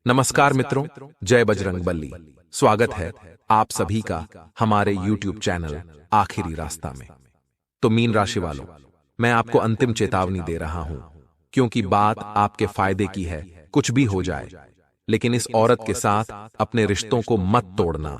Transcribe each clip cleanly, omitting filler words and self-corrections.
नमस्कार मित्रों, जय बजरंगबली। स्वागत है आप सभी का हमारे YouTube चैनल आखिरी रास्ता में। तो मीन राशि वालों, मैं आपको अंतिम चेतावनी दे रहा हूं, क्योंकि बात आपके फायदे की है। कुछ भी हो जाए, लेकिन इस औरत के साथ अपने रिश्तों को मत तोड़ना।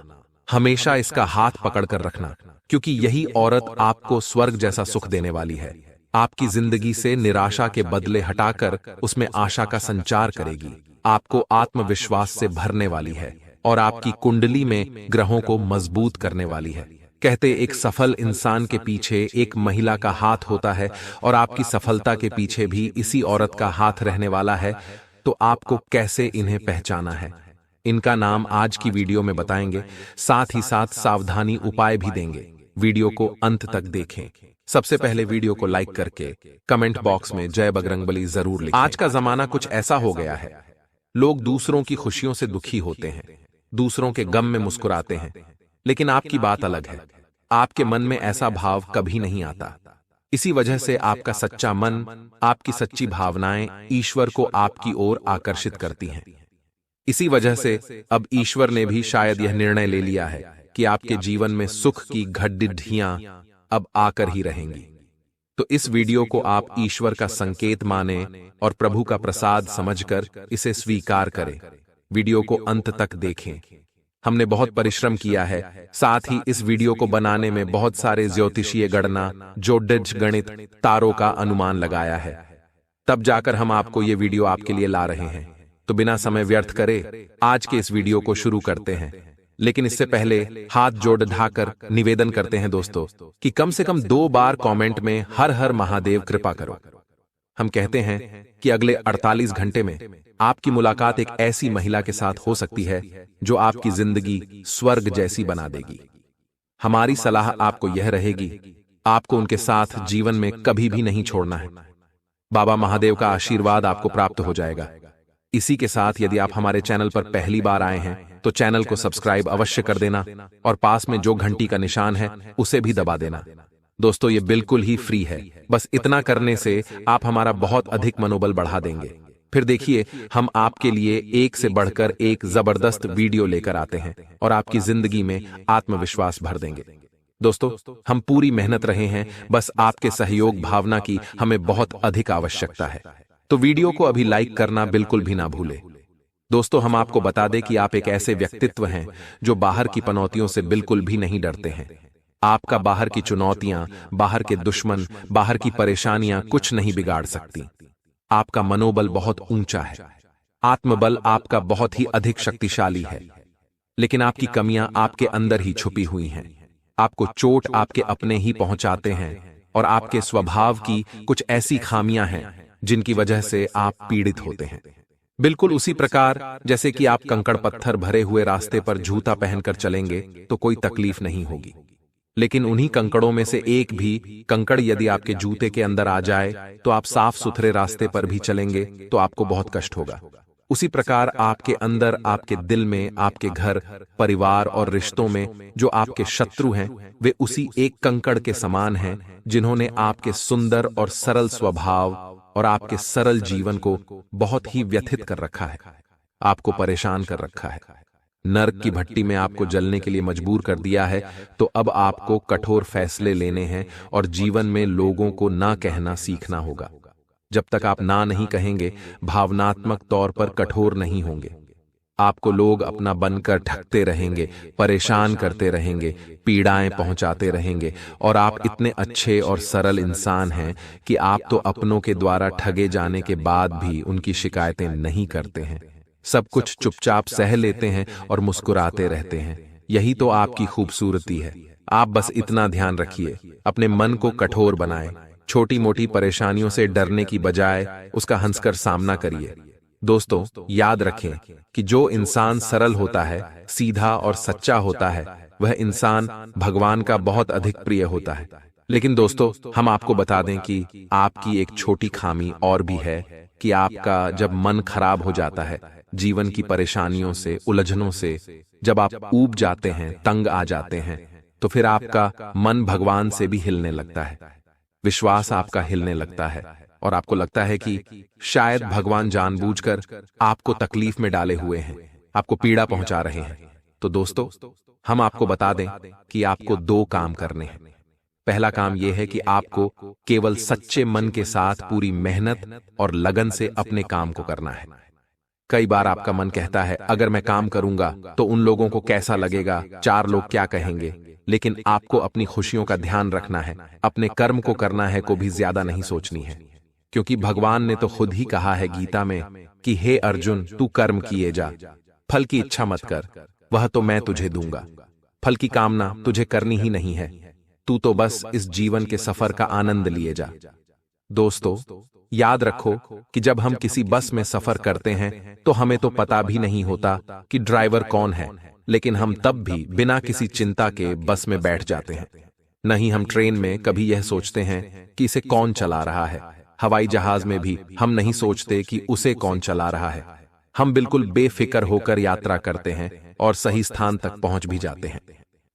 हमेशा इसका हाथ पकड़कर रखना, क्योंकि यही औरत आपको स्वर्ग जैसा सुख देने वाली है। आपकी जिंदगी से निराशा के बदले हटाकर उसमें आशा का संचार करेगी, आपको आत्मविश्वास से भरने वाली है और आपकी कुंडली में ग्रहों को मजबूत करने वाली है। कहते एक सफल इंसान के पीछे एक महिला का हाथ होता है और आपकी सफलता के पीछे भी इसी औरत का हाथ रहने वाला है। तो आपको कैसे इन्हें पहचाना है, इनका नाम आज की वीडियो में बताएंगे, साथ ही साथ सावधानी उपाय भी देंगे। वीडियो को अंत तक देखें। सबसे पहले वीडियो को लाइक करके कमेंट बॉक्स में जय बजरंगबली जरूर लिखें। आज का जमाना कुछ ऐसा हो गया है, लोग दूसरों की खुशियों से दुखी होते हैं, दूसरों के गम में मुस्कुराते हैं, लेकिन आपकी बात अलग है। आपके मन में ऐसा भाव कभी नहीं आता। इसी वजह से आपका सच्चा मन, आपकी सच्ची भावनाएं ईश्वर को आपकी ओर आकर्षित करती हैं। इसी वजह से अब ईश्वर ने भी शायद यह निर्णय ले लिया है कि आपके जीवन में सुख की घटघटियां अब आकर ही रहेंगी। तो इस वीडियो को आप ईश्वर का संकेत माने और प्रभु का प्रसाद समझकर इसे स्वीकार करें। वीडियो को अंत तक देखें। हमने बहुत परिश्रम किया है, साथ ही इस वीडियो को बनाने में बहुत सारे ज्योतिषीय गणना, ज्योतिष गणित, तारों का अनुमान लगाया है। तब जाकर हम आपको ये वीडियो आपके लिए ला रहे हैं। तो बिना समय व्यर्थ करे आज के इस वीडियो को शुरू करते हैं। लेकिन इससे पहले हाथ जोड़ ढाकर निवेदन करते हैं दोस्तों कि कम से कम 2 बार कमेंट में हर हर महादेव कृपा करो। हम कहते हैं कि अगले 48 घंटे में आपकी मुलाकात एक ऐसी महिला के साथ हो सकती है जो आपकी जिंदगी स्वर्ग जैसी बना देगी। हमारी सलाह आपको यह रहेगी, आपको उनके साथ जीवन में कभी भी नहीं छोड़ना है। बाबा महादेव का आशीर्वाद आपको प्राप्त हो जाएगा। इसी के साथ यदि आप हमारे चैनल पर पहली बार आए हैं तो चैनल को सब्सक्राइब अवश्य कर देना और पास में जो घंटी का निशान है उसे भी दबा देना। दोस्तों, ये बिल्कुल ही फ्री है। बस इतना करने से आप हमारा बहुत अधिक मनोबल बढ़ा देंगे। फिर देखिए, हम आपके लिए एक से बढ़कर एक जबरदस्त वीडियो लेकर आते हैं और आपकी जिंदगी में आत्मविश्वास भर देंगे। दोस्तों, हम पूरी मेहनत रहे हैं, बस आपके सहयोग भावना की हमें बहुत अधिक आवश्यकता है। तो वीडियो को अभी लाइक करना बिल्कुल भी ना भूलें। दोस्तों, हम आपको बता दें कि आप एक ऐसे व्यक्तित्व हैं जो बाहर की पनौतियों से बिल्कुल भी नहीं डरते हैं। आपका बाहर की चुनौतियां, बाहर के दुश्मन, बाहर की परेशानियां कुछ नहीं बिगाड़ सकती। आपका मनोबल बहुत ऊंचा है, आत्मबल आपका बहुत ही अधिक शक्तिशाली है, लेकिन आपकी कमियां आपके अंदर ही छुपी हुई हैं। आपको चोट आपके अपने ही पहुंचाते हैं और आपके स्वभाव की कुछ ऐसी खामियां हैं जिनकी वजह से आप पीड़ित होते हैं। बिल्कुल उसी प्रकार जैसे कि आप कंकड़ पत्थर भरे हुए रास्ते पर जूता पहनकर चलेंगे तो कोई तकलीफ नहीं होगी, लेकिन उन्हीं कंकड़ों में से एक भी कंकड़ यदि आपके जूते के अंदर आ जाए तो आप साफ सुथरे रास्ते पर भी चलेंगे तो आपको बहुत कष्ट होगा। उसी प्रकार आपके अंदर, आपके दिल में, आपके घर परिवार और रिश्तों में जो आपके शत्रु हैं वे उसी एक कंकड़ के समान हैं जिन्होंने आपके सुंदर और सरल स्वभाव और आपके सरल जीवन को बहुत ही व्यथित कर रखा है, आपको परेशान कर रखा है, नर्क की भट्टी में आपको जलने के लिए मजबूर कर दिया है। तो अब आपको कठोर फैसले लेने हैं और जीवन में लोगों को ना कहना सीखना होगा। जब तक आप ना नहीं कहेंगे, भावनात्मक तौर पर कठोर नहीं होंगे, आपको लोग अपना बनकर ठगते रहेंगे, परेशान करते रहेंगे, पीड़ाएं पहुंचाते रहेंगे और आप इतने अच्छे और सरल इंसान हैं कि आप तो अपनों के द्वारा ठगे जाने के बाद भी उनकी शिकायतें नहीं करते हैं। सब कुछ चुपचाप सह लेते हैं और मुस्कुराते रहते हैं। यही तो आपकी खूबसूरती है। आप बस इतना ध्यान रखिए, अपने मन को कठोर बनाएं। छोटी मोटी परेशानियों से डरने की बजाय उसका हंसकर सामना करिए। दोस्तों, याद रखें कि जो इंसान सरल होता है, सीधा और सच्चा होता है, वह इंसान भगवान का बहुत अधिक प्रिय होता है। लेकिन दोस्तों, हम आपको बता दें कि आपकी एक छोटी खामी और भी है कि आपका जब मन खराब हो जाता है, जीवन की परेशानियों से, उलझनों से जब आप ऊब जाते हैं, तंग आ जाते हैं, तो फिर आपका मन भगवान से भी हिलने लगता है, विश्वास आपका हिलने लगता है और आपको लगता है कि शायद भगवान जानबूझकर आपको तकलीफ में डाले हुए हैं, आपको पीड़ा पहुंचा रहे हैं। तो दोस्तों, हम आपको बता दें कि आपको दो काम करने हैं। पहला काम यह है कि आपको केवल सच्चे मन के साथ पूरी मेहनत और लगन से अपने काम को करना है। कई बार आपका मन कहता है, अगर मैं काम करूंगा तो उन लोगों को कैसा लगेगा, चार लोग क्या कहेंगे। लेकिन आपको अपनी खुशियों का ध्यान रखना है, अपने कर्म को करना है को भी ज्यादा नहीं सोचनी है। क्योंकि भगवान ने तो खुद ही कहा है गीता में कि हे अर्जुन, तू कर्म किए जा, फल की इच्छा मत कर, वह तो मैं तुझे दूंगा। फल की कामना तुझे करनी ही नहीं है, तू तो बस इस जीवन के सफर का आनंद लिए जा। दोस्तों, याद रखो कि जब हम किसी बस में सफर करते हैं तो हमें तो पता भी नहीं होता कि ड्राइवर कौन है, लेकिन हम तब भी बिना किसी चिंता के बस में बैठ जाते हैं। नहीं हम ट्रेन में कभी यह सोचते हैं कि इसे कौन चला रहा है, हवाई जहाज में भी हम नहीं सोचते कि उसे कौन चला रहा है। हम बिल्कुल बेफिक्र होकर यात्रा करते हैं और सही स्थान तक पहुंच भी जाते हैं।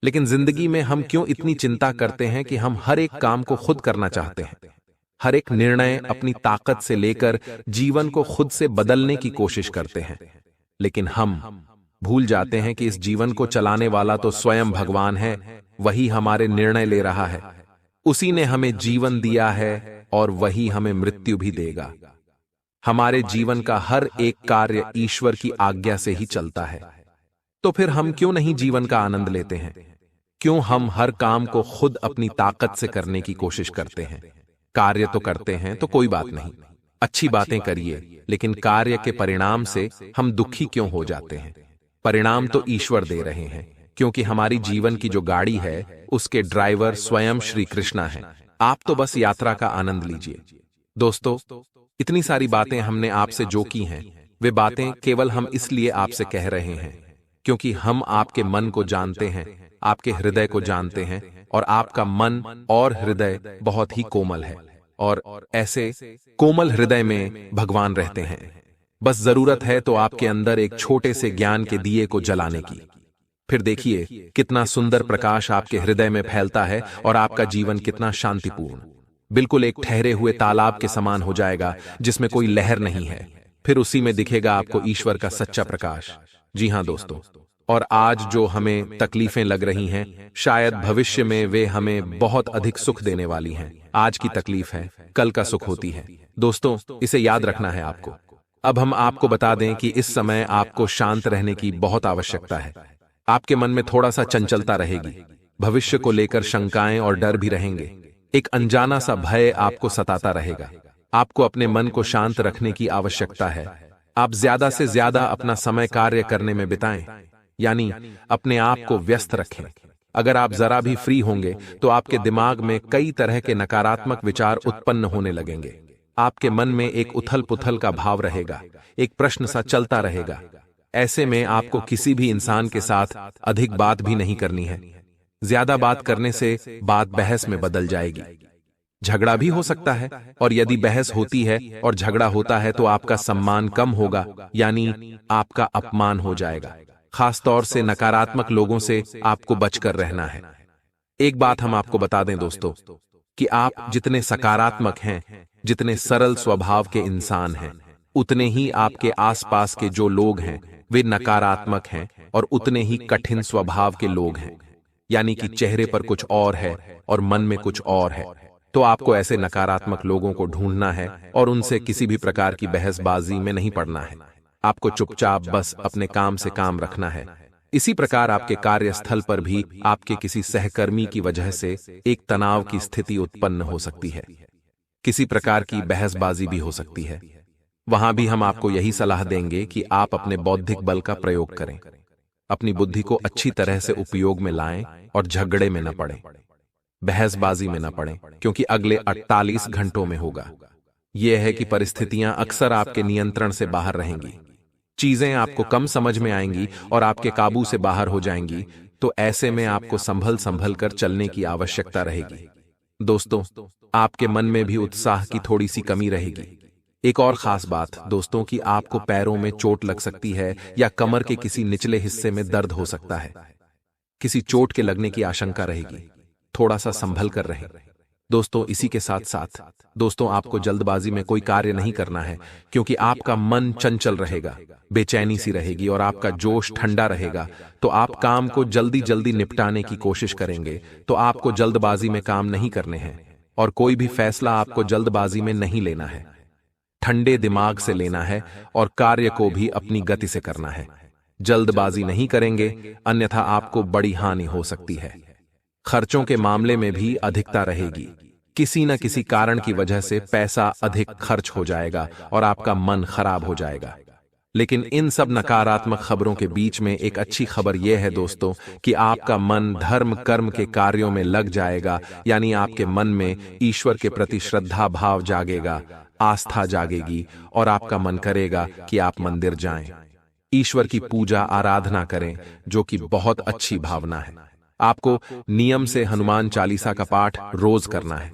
लेकिन जिंदगी में हम क्यों इतनी चिंता करते हैं कि हम हर एक काम को खुद करना चाहते हैं, हर एक निर्णय अपनी ताकत से लेकर जीवन को खुद से बदलने की कोशिश करते हैं। लेकिन हम भूल जाते हैं कि इस जीवन को चलाने वाला तो स्वयं भगवान है, वही हमारे निर्णय ले रहा है, उसी ने हमें जीवन दिया है और वही हमें मृत्यु भी देगा। हमारे जीवन का हर एक कार्य ईश्वर की आज्ञा से ही चलता है। तो फिर हम क्यों नहीं जीवन का आनंद लेते हैं? क्यों हम हर काम को खुद अपनी ताकत से करने की कोशिश करते हैं? कार्य तो करते हैं तो कोई बात नहीं, अच्छी बातें करिए, लेकिन कार्य के परिणाम से हम दुखी क्यों हो जाते हैं? परिणाम तो ईश्वर दे रहे हैं, क्योंकि हमारी जीवन की जो गाड़ी है उसके ड्राइवर स्वयं श्री कृष्णा हैं। आप तो बस यात्रा का आनंद लीजिए। दोस्तों, इतनी सारी बातें हमने आपसे जो की हैं, वे बातें केवल हम इसलिए आपसे कह रहे हैं क्योंकि हम आपके मन को जानते हैं, आपके हृदय को जानते हैं, और आपका मन और हृदय बहुत ही कोमल है, और ऐसे कोमल हृदय में भगवान रहते हैं। बस जरूरत है तो आपके अंदर एक छोटे से ज्ञान के दिए को जलाने की। फिर देखिए कितना सुंदर प्रकाश आपके हृदय में फैलता है और आपका जीवन कितना शांतिपूर्ण, बिल्कुल एक ठहरे हुए तालाब के समान हो जाएगा जिसमें कोई लहर नहीं है। फिर उसी में दिखेगा आपको ईश्वर का सच्चा प्रकाश। जी हां दोस्तों, और आज जो हमें तकलीफें लग रही हैं, शायद भविष्य में वे हमें बहुत अधिक सुख देने वाली हैं। आज की तकलीफ है, कल का सुख होती है। दोस्तों, इसे याद रखना है आपको। अब हम आपको बता दें कि इस समय आपको शांत रहने की बहुत आवश्यकता है। आपके मन में थोड़ा सा चंचलता रहेगी, भविष्य को लेकर शंकाएं और डर भी रहेंगे, एक अनजाना सा भय आपको सताता रहेगा। आपको अपने मन को शांत रखने की आवश्यकता है। आप ज्यादा से ज्यादा अपना समय कार्य करने में बिताएं, यानी अपने आप को व्यस्त रखें। अगर आप जरा भी फ्री होंगे तो आपके दिमाग में कई तरह के नकारात्मक विचार उत्पन्न होने लगेंगे। आपके मन में एक उथल पुथल का भाव रहेगा, एक प्रश्न सा चलता रहेगा। ऐसे में आपको किसी भी इंसान के साथ अधिक बात भी नहीं करनी है। ज्यादा बात करने से बात बहस में बदल जाएगी, झगड़ा भी हो सकता है, और यदि बहस होती है और झगड़ा होता है तो आपका सम्मान कम होगा, यानी आपका अपमान हो जाएगा। खासतौर से नकारात्मक लोगों से आपको बचकर रहना है। एक बात हम आपको बता दें दोस्तों, कि आप जितने सकारात्मक हैं, जितने सरल स्वभाव के इंसान हैं, उतने ही आपके आसपास के जो लोग हैं वे नकारात्मक हैं और उतने ही कठिन स्वभाव के लोग हैं, यानी कि चेहरे पर कुछ और है और मन में कुछ और है। तो आपको ऐसे नकारात्मक लोगों को ढूंढना है और उनसे किसी भी प्रकार की बहसबाजी में नहीं पड़ना है। आपको चुपचाप बस अपने काम से काम रखना है। इसी प्रकार आपके कार्यस्थल पर भी आपके किसी सहकर्मी की वजह से एक तनाव की स्थिति उत्पन्न हो सकती है, किसी प्रकार की बहसबाजी भी हो सकती है। वहां भी हम आपको यही सलाह देंगे कि आप अपने बौद्धिक बल का प्रयोग करें, अपनी बुद्धि को अच्छी तरह से उपयोग में लाएं और झगड़े में न पड़ें, बहसबाजी में न पड़ें, क्योंकि अगले 48 घंटों में होगा यह है कि परिस्थितियां अक्सर आपके नियंत्रण से बाहर रहेंगी, चीजें आपको कम समझ में आएंगी और आपके काबू से बाहर हो जाएंगी। तो ऐसे में आपको संभल संभल कर चलने की आवश्यकता रहेगी। दोस्तों, आपके मन में भी उत्साह की थोड़ी सी कमी रहेगी। एक और खास बात दोस्तों, कि आपको पैरों में चोट लग सकती है या कमर के किसी निचले हिस्से में दर्द हो सकता है। किसी चोट के लगने की आशंका रहेगी, थोड़ा सा संभल कर रहें। दोस्तों इसी के साथ साथ दोस्तों आपको जल्दबाजी में कोई कार्य नहीं करना है, क्योंकि आपका मन चंचल रहेगा, बेचैनी सी रहेगी और आपका जोश ठंडा रहेगा। तो आप काम को जल्दी जल्दी निपटाने की कोशिश करेंगे। तो आपको जल्दबाजी में काम नहीं करने हैं और कोई भी फैसला आपको जल्दबाजी में नहीं लेना है। ठंडे दिमाग से लेना है और कार्य को भी अपनी गति से करना है। जल्दबाजी नहीं करेंगे, अन्यथा आपको बड़ी हानि हो सकती है। खर्चों के मामले में भी अधिकता रहेगी। किसी न किसी कारण की वजह से पैसा अधिक खर्च हो जाएगा और आपका मन खराब हो जाएगा। लेकिन इन सब नकारात्मक खबरों के बीच में एक अच्छी खबर यह है दोस्तों कि आपका मन धर्म कर्म के कार्यों में लग जाएगा, यानी आपके मन में ईश्वर के प्रति श्रद्धा भाव जागेगा, आस्था जागेगी और आपका मन करेगा कि आप मंदिर जाएं, ईश्वर की पूजा आराधना करें, जो कि बहुत अच्छी भावना है। आपको नियम से हनुमान चालीसा का पाठ रोज करना है।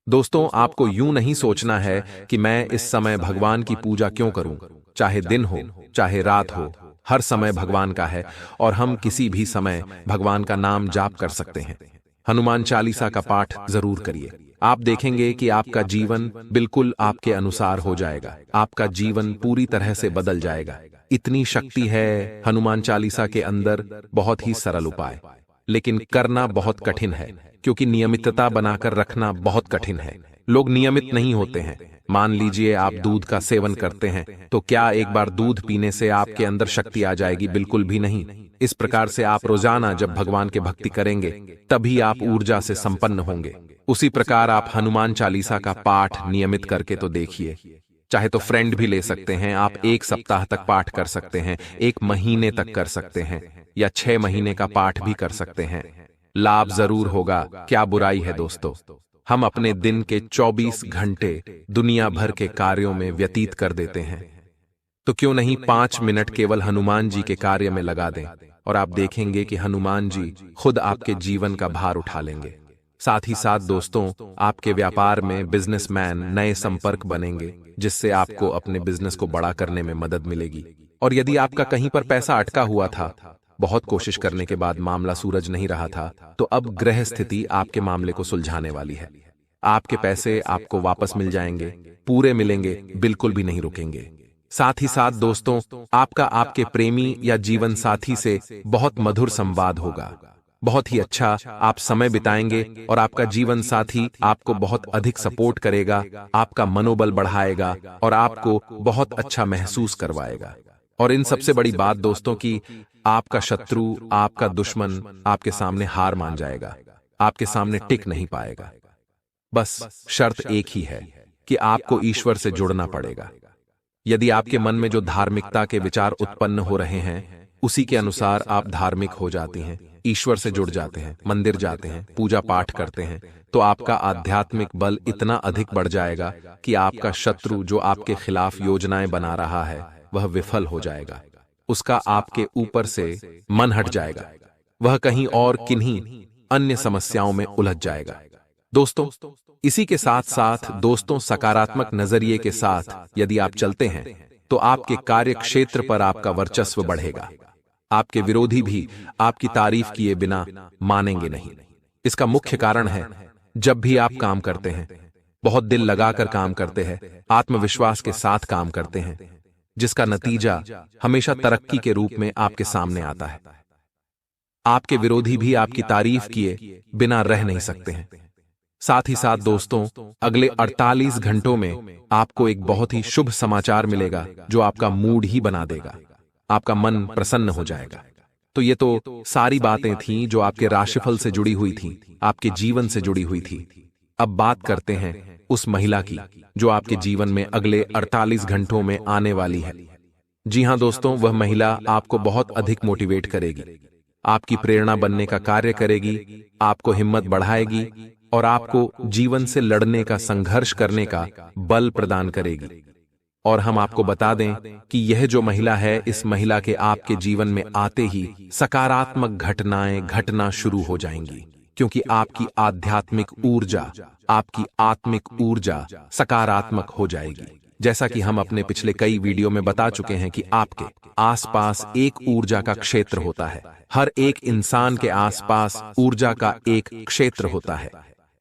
दोस्तों आपको यूं नहीं सोचना है कि मैं इस समय भगवान की पूजा क्यों करूं, चाहे दिन हो चाहे रात हो, हर समय भगवान का है और हम किसी भी समय भगवान का नाम जाप कर सकते हैं। हनुमान चालीसा का पाठ जरूर करिए। आप देखेंगे कि आपका जीवन बिल्कुल आपके अनुसार हो जाएगा, आपका जीवन पूरी तरह से बदल जाएगा। इतनी शक्ति है हनुमान चालीसा के अंदर। बहुत ही सरल उपाय, लेकिन करना बहुत कठिन है, क्योंकि नियमितता बनाकर रखना बहुत कठिन है। लोग नियमित नहीं होते हैं। मान लीजिए आप दूध का सेवन करते हैं, तो क्या एक बार दूध पीने से आपके अंदर शक्ति आ जाएगी? बिल्कुल भी नहीं। इस प्रकार से आप रोजाना जब भगवान की भक्ति करेंगे तभी आप ऊर्जा से संपन्न होंगे। उसी प्रकार आप हनुमान चालीसा का पाठ नियमित करके तो देखिए। चाहे तो फ्रेंड भी ले सकते हैं, आप 1 सप्ताह तक पाठ कर सकते हैं, 1 महीने तक कर सकते हैं, या 6 महीने का पाठ भी कर सकते हैं। लाभ जरूर होगा, क्या बुराई है दोस्तों। हम अपने दिन के 24 घंटे दुनिया भर के कार्यों में व्यतीत कर देते हैं, तो क्यों नहीं 5 मिनट केवल हनुमान जी के कार्य में लगा दें और आप देखेंगे कि हनुमान जी खुद आपके जीवन का भार उठा लेंगे। साथ ही साथ दोस्तों आपके व्यापार में बिजनेसमैन नए संपर्क बनेंगे, जिससे आपको अपने बिजनेस को बड़ा करने में मदद मिलेगी। और यदि आपका कहीं पर पैसा अटका हुआ था, बहुत कोशिश करने के बाद मामला सूरज नहीं रहा था, तो अब ग्रह स्थिति आपके मामले को सुलझाने वाली है। आपके पैसे आपको वापस मिल जाएंगे, पूरे मिलेंगे, बिल्कुल भी नहीं रुकेंगे। साथ ही साथ दोस्तों आपका आपके प्रेमी या जीवन साथी से बहुत मधुर संवाद होगा, बहुत ही अच्छा आप समय बिताएंगे और आपका जीवन साथी आपको बहुत अधिक सपोर्ट करेगा, आपका मनोबल बढ़ाएगा और आपको बहुत अच्छा महसूस करवाएगा। और इन सबसे बड़ी बात दोस्तों कि आपका शत्रु, आपका दुश्मन आपके सामने हार मान जाएगा, आपके सामने टिक नहीं पाएगा। बस शर्त एक ही है कि आपको ईश्वर से जुड़ना पड़ेगा। यदि आपके मन में जो धार्मिकता के विचार उत्पन्न हो रहे हैं, उसी के अनुसार आप धार्मिक हो जाती हैं, ईश्वर से जुड़ जाते हैं, मंदिर जाते हैं, पूजा पाठ करते हैं, तो आपका आध्यात्मिक बल इतना अधिक बढ़ जाएगा कि आपका शत्रु जो आपके खिलाफ योजनाएं बना रहा है वह विफल हो जाएगा। उसका आपके ऊपर से मन हट जाएगा, वह कहीं और किन्हीं अन्य समस्याओं में उलझ जाएगा। दोस्तों इसी के साथ साथ दोस्तों सकारात्मक नजरिए के साथ यदि आप चलते हैं तो आपके कार्य क्षेत्र पर आपका वर्चस्व बढ़ेगा। आपके विरोधी भी आपकी तारीफ किए बिना मानेंगे नहीं। इसका मुख्य कारण है जब भी आप काम करते हैं, बहुत दिल लगाकर काम करते हैं, आत्मविश्वास के साथ काम करते हैं, जिसका नतीजा हमेशा तरक्की के रूप में आपके सामने आता है। आपके विरोधी भी आपकी तारीफ किए बिना रह नहीं सकते हैं। साथ ही साथ दोस्तों अगले 48 घंटों में आपको एक बहुत ही शुभ समाचार मिलेगा जो आपका मूड ही बना देगा, आपका मन प्रसन्न हो जाएगा। तो ये तो सारी बातें थीं जो आपके राशिफल से जुड़ी हुई थीं, आपके जीवन से जुड़ी हुई थी। अब बात करते हैं उस महिला की जो आपके जीवन में अगले 48 घंटों में आने वाली है। जी हां दोस्तों, वह महिला आपको बहुत अधिक मोटिवेट करेगी, आपकी प्रेरणा बनने का कार्य करेगी, आपको हिम्मत बढ़ाएगी और आपको जीवन से लड़ने का, संघर्ष करने का बल प्रदान करेगी। और हम आपको बता दें कि यह जो महिला है, इस महिला के आपके जीवन में आते ही सकारात्मक घटनाएं घटना शुरू हो जाएंगी, क्योंकि आपकी आध्यात्मिक ऊर्जा, आपकी आत्मिक ऊर्जा सकारात्मक हो जाएगी। जैसा कि हम अपने पिछले कई वीडियो में बता चुके हैं कि आपके आसपास एक ऊर्जा का क्षेत्र होता है। हर एक इंसान के आसपास ऊर्जा का एक क्षेत्र होता है।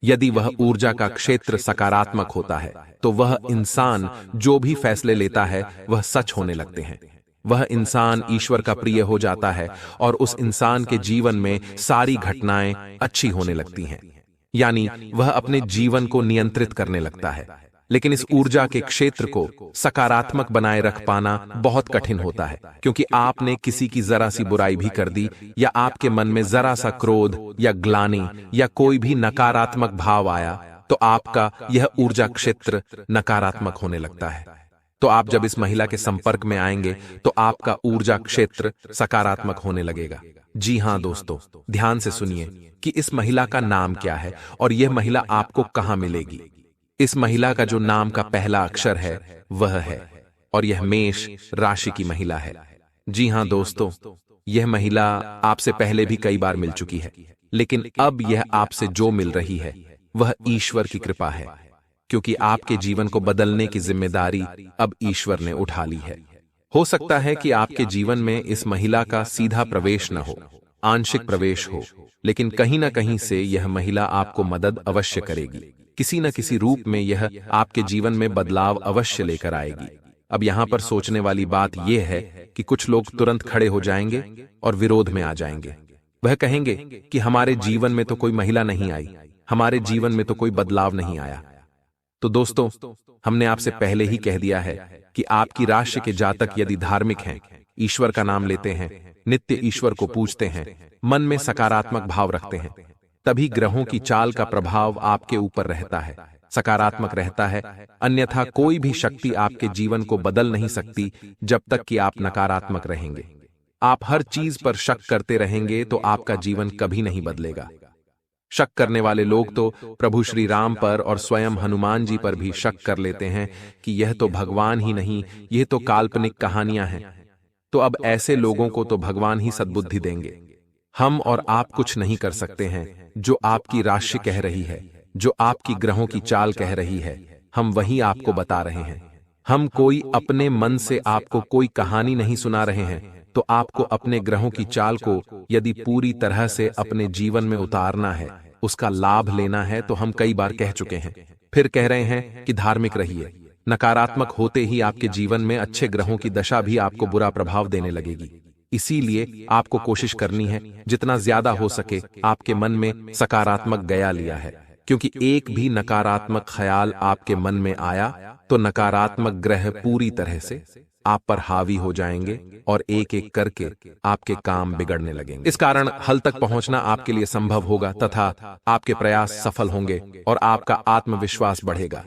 यदि वह ऊर्जा का क्षेत्र सकारात्मक होता है तो वह इंसान जो भी फैसले लेता है वह सच होने लगते हैं। वह इंसान ईश्वर का प्रिय हो जाता है और उस इंसान के जीवन में सारी घटनाएं अच्छी होने लगती हैं, यानी वह अपने जीवन को नियंत्रित करने लगता है। लेकिन इस ऊर्जा के क्षेत्र को सकारात्मक बनाए रख पाना बहुत कठिन होता है, क्योंकि आपने किसी की जरा सी बुराई भी कर दी या आपके मन में जरा सा क्रोध या ग्लानि या कोई भी नकारात्मक भाव आया तो आपका यह ऊर्जा क्षेत्र नकारात्मक होने लगता है। तो आप जब इस महिला के संपर्क में आएंगे तो आपका ऊर्जा क्षेत्र सकारात्मक होने लगेगा। जी हां दोस्तों, ध्यान से सुनिए कि इस महिला का नाम क्या है और यह महिला आपको कहां मिलेगी। इस महिला का जो नाम का पहला अक्षर है वह है, और यह मेष राशि की महिला है। जी हां दोस्तों, यह महिला आपसे पहले भी कई बार मिल चुकी है, लेकिन अब यह आपसे जो मिल रही है वह ईश्वर की कृपा है, क्योंकि आपके जीवन को बदलने की जिम्मेदारी अब ईश्वर ने उठा ली है। हो सकता है कि आपके जीवन में इस महिला का सीधा प्रवेश न हो, आंशिक प्रवेश हो, लेकिन कहीं ना कहीं से यह महिला आपको मदद अवश्य करेगी। किसी न किसी रूप में यह आपके जीवन में बदलाव अवश्य लेकर आएगी। अब यहां पर सोचने वाली बात यह है कि कुछ लोग तुरंत खड़े हो जाएंगे और विरोध में आ जाएंगे। वह कहेंगे कि हमारे जीवन में तो कोई महिला नहीं आई, हमारे जीवन में तो कोई बदलाव नहीं आया। तो दोस्तों, हमने आपसे पहले ही कह दिया है कि आपकी राशि के जातक यदि धार्मिक हैं, ईश्वर का नाम लेते हैं, नित्य ईश्वर को पूजते हैं, मन में सकारात्मक भाव रखते हैं, तभी ग्रहों की चाल का प्रभाव आपके ऊपर रहता है, सकारात्मक रहता है। अन्यथा कोई भी शक्ति आपके जीवन को बदल नहीं सकती जब तक कि आप नकारात्मक रहेंगे। आप हर चीज पर शक करते रहेंगे तो आपका जीवन कभी नहीं बदलेगा। शक करने वाले लोग तो प्रभु श्री राम पर और स्वयं हनुमान जी पर भी शक कर लेते हैं कि यह तो भगवान ही नहीं, यह तो काल्पनिक कहानियां हैं। तो अब ऐसे लोगों को तो भगवान ही सद्बुद्धि देंगे। हम और आप कुछ नहीं कर सकते हैं। जो आपकी राशि कह रही है, जो आपकी ग्रहों की चाल कह रही है, हम वही आपको बता रहे हैं। हम कोई अपने मन से आपको कोई कहानी नहीं सुना रहे हैं। तो आपको अपने ग्रहों की चाल को यदि पूरी तरह से अपने जीवन में उतारना है, उसका लाभ लेना है, तो हम कई बार कह चुके हैं, फिर कह रहे हैं कि धार्मिक रहिए। नकारात्मक होते ही आपके जीवन में अच्छे ग्रहों की दशा भी आपको बुरा प्रभाव देने लगेगी। इसीलिए आपको कोशिश करनी है जितना ज्यादा हो सके आपके मन में सकारात्मक गया लिया है, क्योंकि एक भी नकारात्मक ख्याल आपके मन में आया तो नकारात्मक ग्रह पूरी तरह से आप पर हावी हो जाएंगे और एक एक करके आपके काम बिगड़ने लगेंगे। इस कारण हल तक पहुंचना आपके लिए संभव होगा तथा आपके प्रयास सफल होंगे और आपका आत्मविश्वास बढ़ेगा।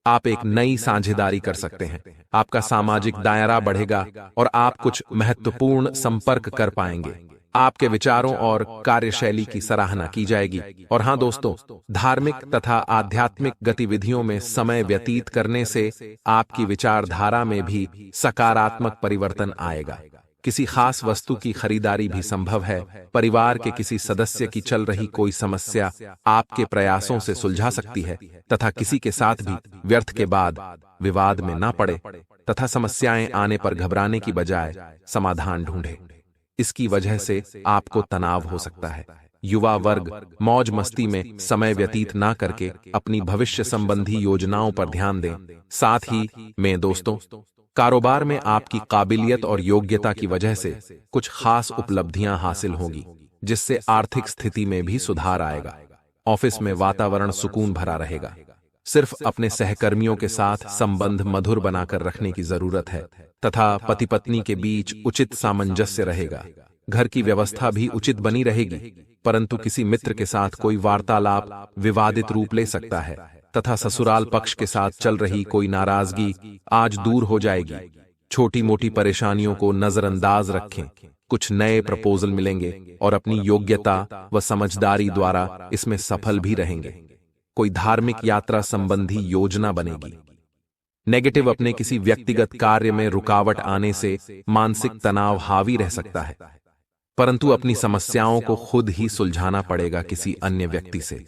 आप एक नई साझेदारी कर सकते हैं, आपका सामाजिक दायरा बढ़ेगा और आप कुछ महत्वपूर्ण संपर्क कर पाएंगे। आपके विचारों और कार्यशैली की सराहना की जाएगी। और हां दोस्तों, धार्मिक तथा आध्यात्मिक गतिविधियों में समय व्यतीत करने से आपकी विचारधारा में भी सकारात्मक परिवर्तन आएगा। किसी खास वस्तु की खरीदारी भी संभव है। परिवार के किसी सदस्य की चल रही कोई समस्या आपके प्रयासों से सुलझा सकती है तथा किसी के साथ भी व्यर्थ के बाद विवाद में ना पड़े तथा समस्याएं आने पर घबराने की बजाय समाधान ढूंढे। इसकी वजह से आपको तनाव हो सकता है। युवा वर्ग मौज मस्ती में समय व्यतीत ना करके अपनी भविष्य संबंधी योजनाओं पर ध्यान दें। साथ ही में दोस्तों, कारोबार में आपकी काबिलियत और योग्यता की वजह से कुछ खास उपलब्धियां हासिल होंगी, जिससे आर्थिक स्थिति में भी सुधार आएगा। ऑफिस में वातावरण सुकून भरा रहेगा। सिर्फ अपने सहकर्मियों के साथ संबंध मधुर बनाकर रखने की जरूरत है तथा पति पत्नी के बीच उचित सामंजस्य रहेगा। घर की व्यवस्था भी उचित बनी रहेगी, परंतु किसी मित्र के साथ कोई वार्तालाप विवादित रूप ले सकता है तथा ससुराल पक्ष के साथ चल रही कोई नाराजगी आज दूर हो जाएगी। छोटी मोटी परेशानियों को नजरअंदाज रखें। कुछ नए प्रपोजल मिलेंगे और अपनी योग्यता व समझदारी द्वारा इसमें सफल भी रहेंगे। कोई धार्मिक यात्रा संबंधी योजना बनेगी। नेगेटिव अपने किसी व्यक्तिगत कार्य में रुकावट आने से मानसिक तनाव हावी रह सकता है, परंतु अपनी समस्याओं को खुद ही सुलझाना पड़ेगा किसी अन्य व्यक्ति से।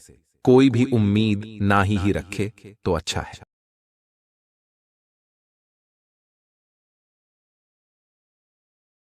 कोई भी उम्मीद ना ही रखे तो अच्छा है।